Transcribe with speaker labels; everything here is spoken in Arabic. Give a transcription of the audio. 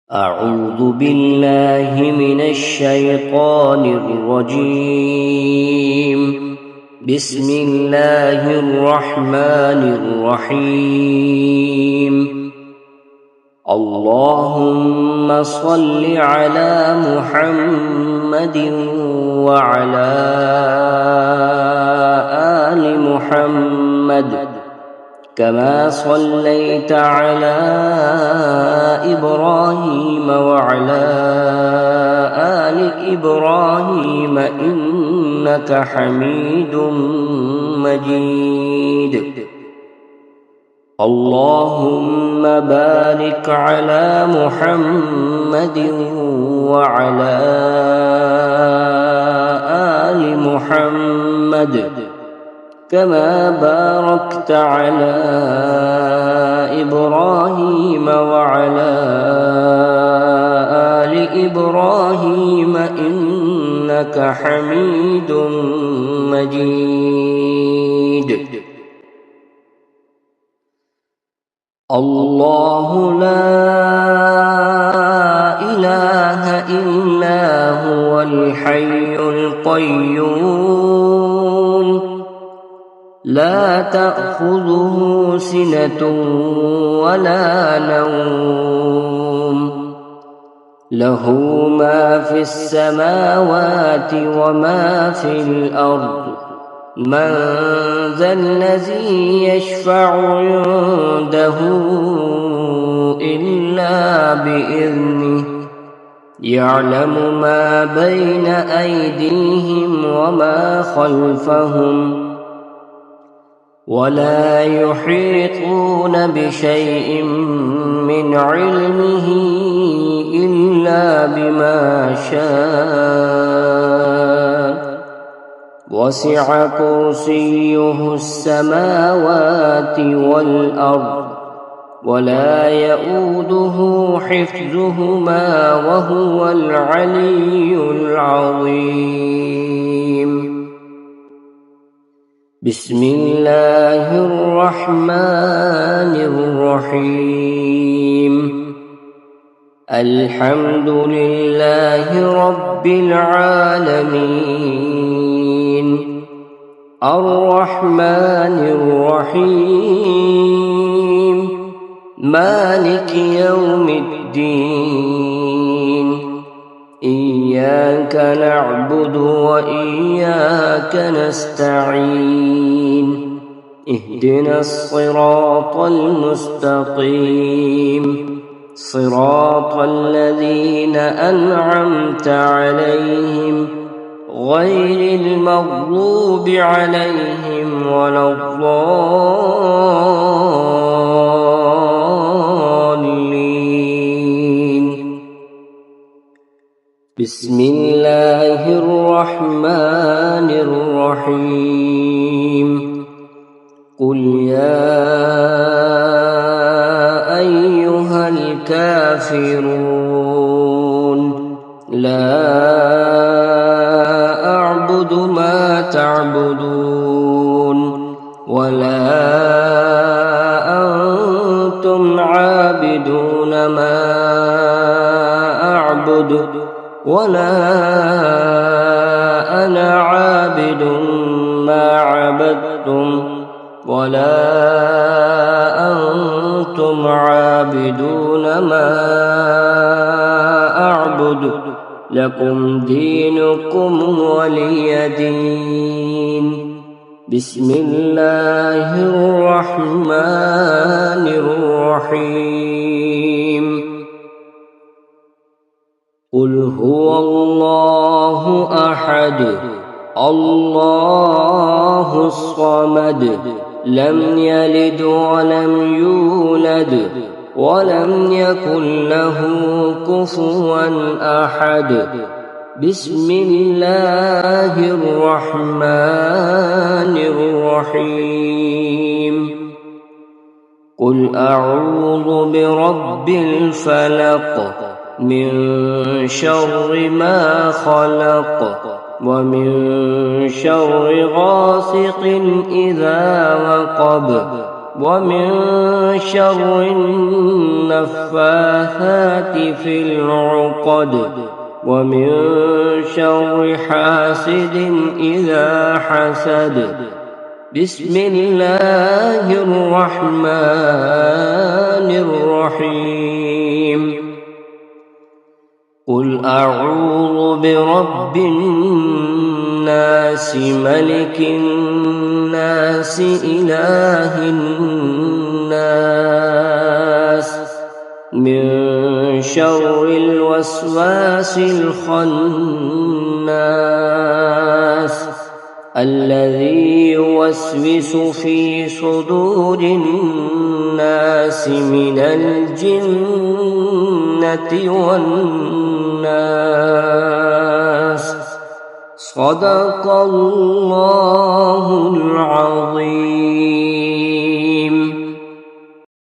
Speaker 1: أعوذ بالله من الشيطان الرجيم. بسم الله الرحمن الرحيم. اللهم صل على محمد وعلى آل محمد كما صليت على إبراهيم وعلى آل إبراهيم إنك حميد مجيد. اللهم بارك على محمد وعلى آل محمد كما باركت على إبراهيم وعلى آل إبراهيم إنك حميد مجيد. الله لا إله إلا هو الحي القيوم لا تأخذه سنة ولا نوم له ما في السماوات وما في الأرض من ذا الذي يشفع عنده إلا بإذنه يعلم ما بين أيديهم وما خلفهم ولا يحيطون بشيء من علمه إلا بما شاء وسع كرسيه السماوات والأرض ولا يؤوده حفظهما وهو العلي العظيم. بسم الله الرحمن الرحيم. الحمد لله رب العالمين الرحمن الرحيم مالك يوم الدين إياك نعبد وإياك نستعين اهدنا الصراط المستقيم صراط الذين أنعمت عليهم غير المغضوب عليهم ولا الضالين. بسم الله الرحمن الرحيم. قل يا أيها الكافرون لا أعبد ما تعبدون ولا أنتم عابدون ما أعبد ولا أنا عابد ما عبدتم ولا أنتم عابدون ما أعبد لكم دينكم ولي دين. بسم الله الرحمن الرحيم. قل هو الله أحد الله الصمد لم يلد ولم يولد ولم يكن له كفوا أحد. بسم الله الرحمن الرحيم. قل أعوذ برب الفلق من شر ما خلق ومن شر غاسق إذا وقب ومن شر النفاثات في العقد ومن شر حاسد إذا حسد. بسم الله الرحمن الرحيم. قل أعوذ برب الناس ملك الناس إله الناس من شر الوسواس الخناس الذي يوسوس في صدور الناس من الجنة والناس. صدق الله العظيم.